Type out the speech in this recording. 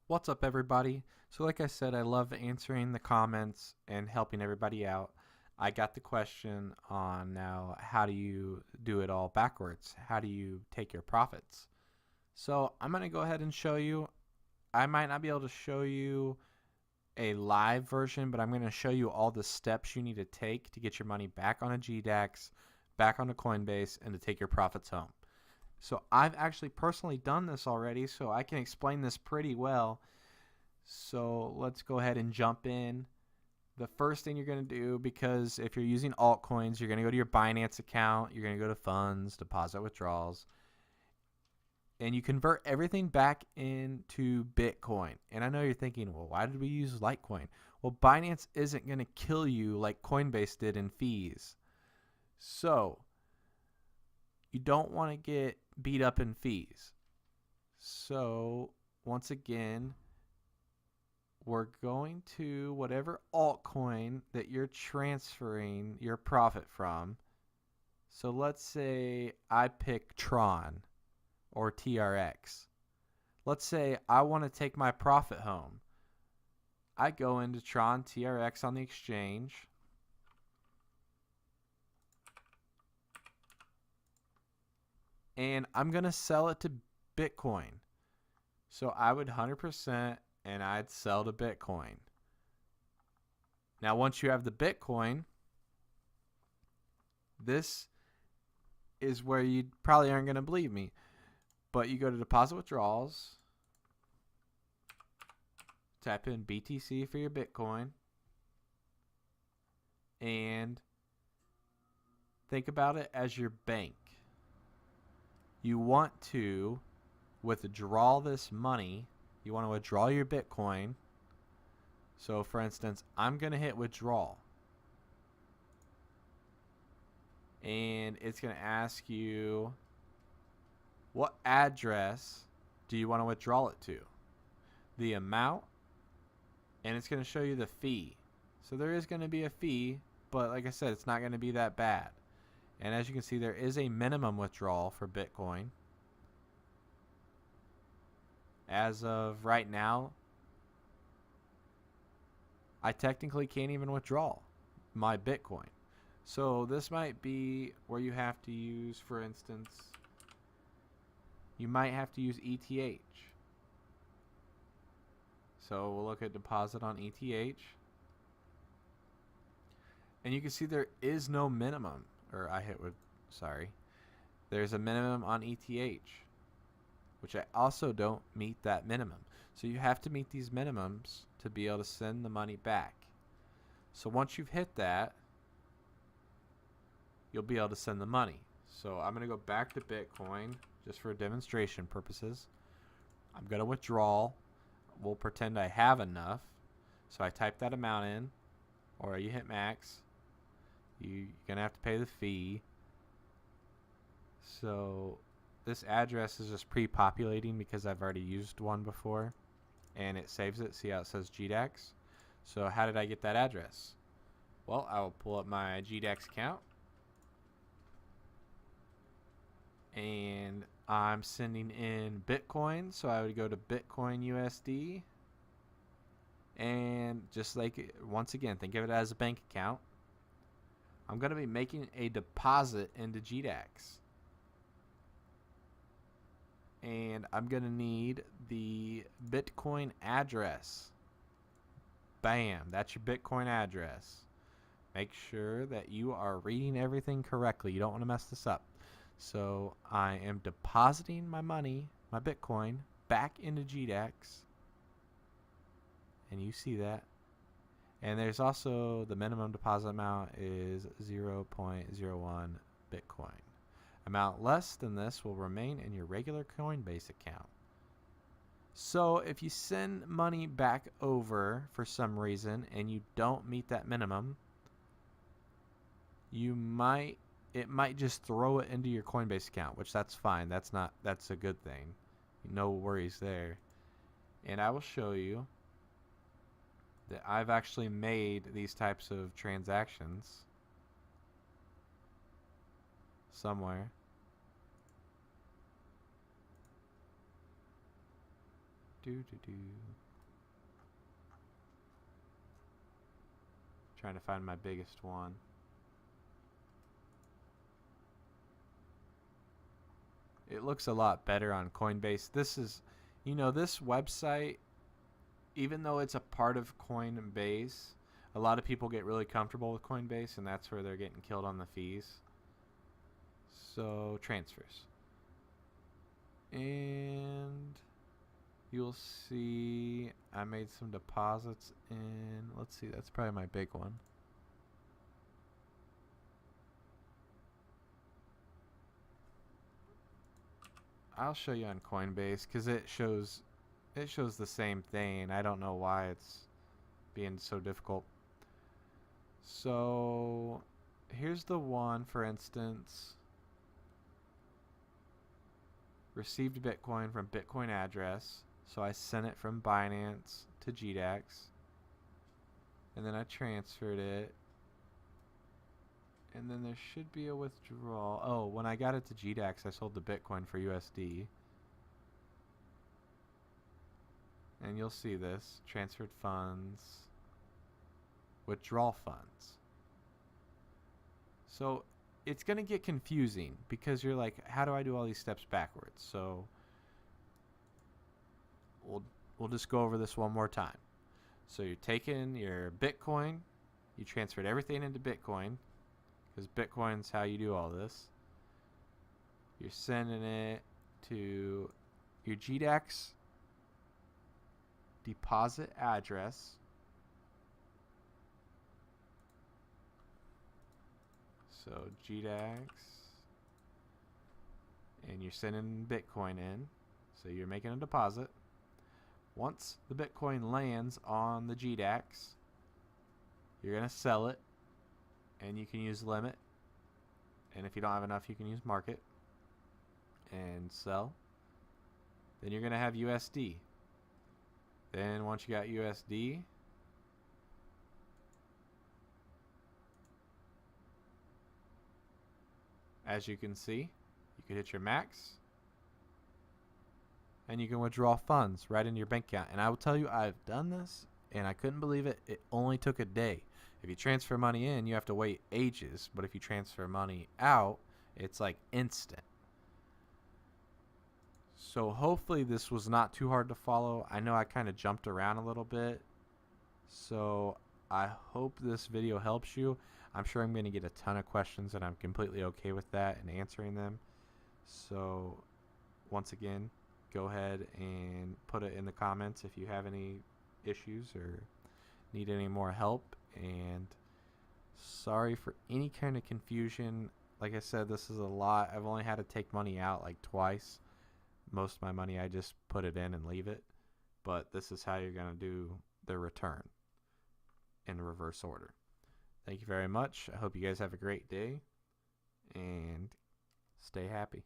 What's up, everybody? So like I said, I love answering the comments and helping everybody out. I got the question on now, how do you do it all backwards? How do you take your profits? So I'm going to go ahead and show you. I might not be able to show you a live version, but I'm going to show you all the steps you need to take to get your money back on a GDAX, back onto Coinbase, and to take your profits home. So I've actually personally done this already, so I can explain this pretty well. So let's go ahead and jump in. The first thing you're going to do, because if you're using altcoins, you're going to go to your Binance account, you're going to go to funds, deposit withdrawals, and you convert everything back into Bitcoin. And I know you're thinking, well, why did we use Litecoin? Well, Binance isn't going to kill you like Coinbase did in fees. So you don't want to get beat up in fees. So once again, we're going to whatever altcoin that you're transferring your profit from. So let's say I pick Tron or TRX. Let's say I want to take my profit home. I go into Tron TRX on the exchange. And I'm going to sell it to Bitcoin. So I would 100% and I'd sell to Bitcoin. Now, once you have the Bitcoin, this is where you probably aren't going to believe me, but you go to deposit withdrawals, tap in BTC for your Bitcoin, and think about it as your bank. You want to withdraw this money. You want to withdraw your Bitcoin. So for instance, I'm going to hit withdrawal. And it's going to ask you, what address do you want to withdraw it to? The amount, and it's going to show you the fee. So there is going to be a fee, but like I said, it's not going to be that bad. And as you can see, there is a minimum withdrawal for Bitcoin. As of right now, I technically can't even withdraw my Bitcoin. So this might be where you have to use, for instance, you might have to use ETH. So we'll look at deposit on ETH. And you can see there is no minimum, or there's a minimum on ETH, which I also don't meet that minimum. So you have to meet these minimums to be able to send the money back. So once you've hit that, you'll be able to send the money. So I'm going to go back to Bitcoin just for demonstration purposes. I'm going to withdraw. We'll pretend I have enough. So I type that amount in, or you hit max. You're going to have to pay the fee. So this address is just pre-populating because I've already used one before, and it saves it. See how it says GDAX? So how did I get that address? Well, I will pull up my GDAX account, and I'm sending in Bitcoin, so I would go to Bitcoin USD, and just like, once again, think of it as a bank account. I'm going to be making a deposit into GDAX. And I'm going to need the Bitcoin address. Bam, that's your Bitcoin address. Make sure that you are reading everything correctly. You don't want to mess this up. So I am depositing my money, my Bitcoin, back into GDAX. And you see that. And there's also the minimum deposit amount is 0.01 Bitcoin. Amount less than this will remain in your regular Coinbase account. So if you send money back over for some reason and you don't meet that minimum, it might just throw it into your Coinbase account, which that's fine. That's a good thing. No worries there. And I will show you that I've actually made these types of transactions somewhere. Trying to find my biggest one. It looks a lot better on Coinbase. This is, this website, even though it's a part of Coinbase, a lot of people get really comfortable with Coinbase, and that's where they're getting killed on the fees. So, transfers. And you'll see I made some deposits in, let's see, that's probably my big one. I'll show you on Coinbase because it shows the same thing. I don't know why it's being so difficult. So here's the one, for instance. Received Bitcoin from Bitcoin address. So I sent it from Binance to GDAX. And then I transferred it. And then there should be a withdrawal. Oh, when I got it to GDAX, I sold the Bitcoin for USD. And you'll see this. Transferred funds. Withdrawal funds. So it's going to get confusing because you're like, how do I do all these steps backwards? So we'll just go over this one more time. So you're taking your Bitcoin. You transferred everything into Bitcoin, because Bitcoin's how you do all this. You're sending it to your GDAX deposit address. So GDAX, and you're sending Bitcoin in. So you're making a deposit. Once the Bitcoin lands on the GDAX, you're going to sell it. And you can use limit. And if you don't have enough, you can use market. And sell. Then you're going to have USD. Then once you got USD, as you can see, you can hit your max. And you can withdraw funds right into your bank account. And I will tell you, I've done this, and I couldn't believe it. It only took a day. If you transfer money in, you have to wait ages. But if you transfer money out, it's like instant. So hopefully this was not too hard to follow. I know I kind of jumped around a little bit. So I hope this video helps you. I'm sure I'm going to get a ton of questions, and I'm completely okay with that and answering them. So once again, go ahead and put it in the comments if you have any issues or need any more help. And sorry for any kind of confusion. Like I said, this is a lot. I've only had to take money out like twice. Most of my money, I just put it in and leave it. But this is how you're going to do the return in reverse order. Thank you very much. I hope you guys have a great day and stay happy.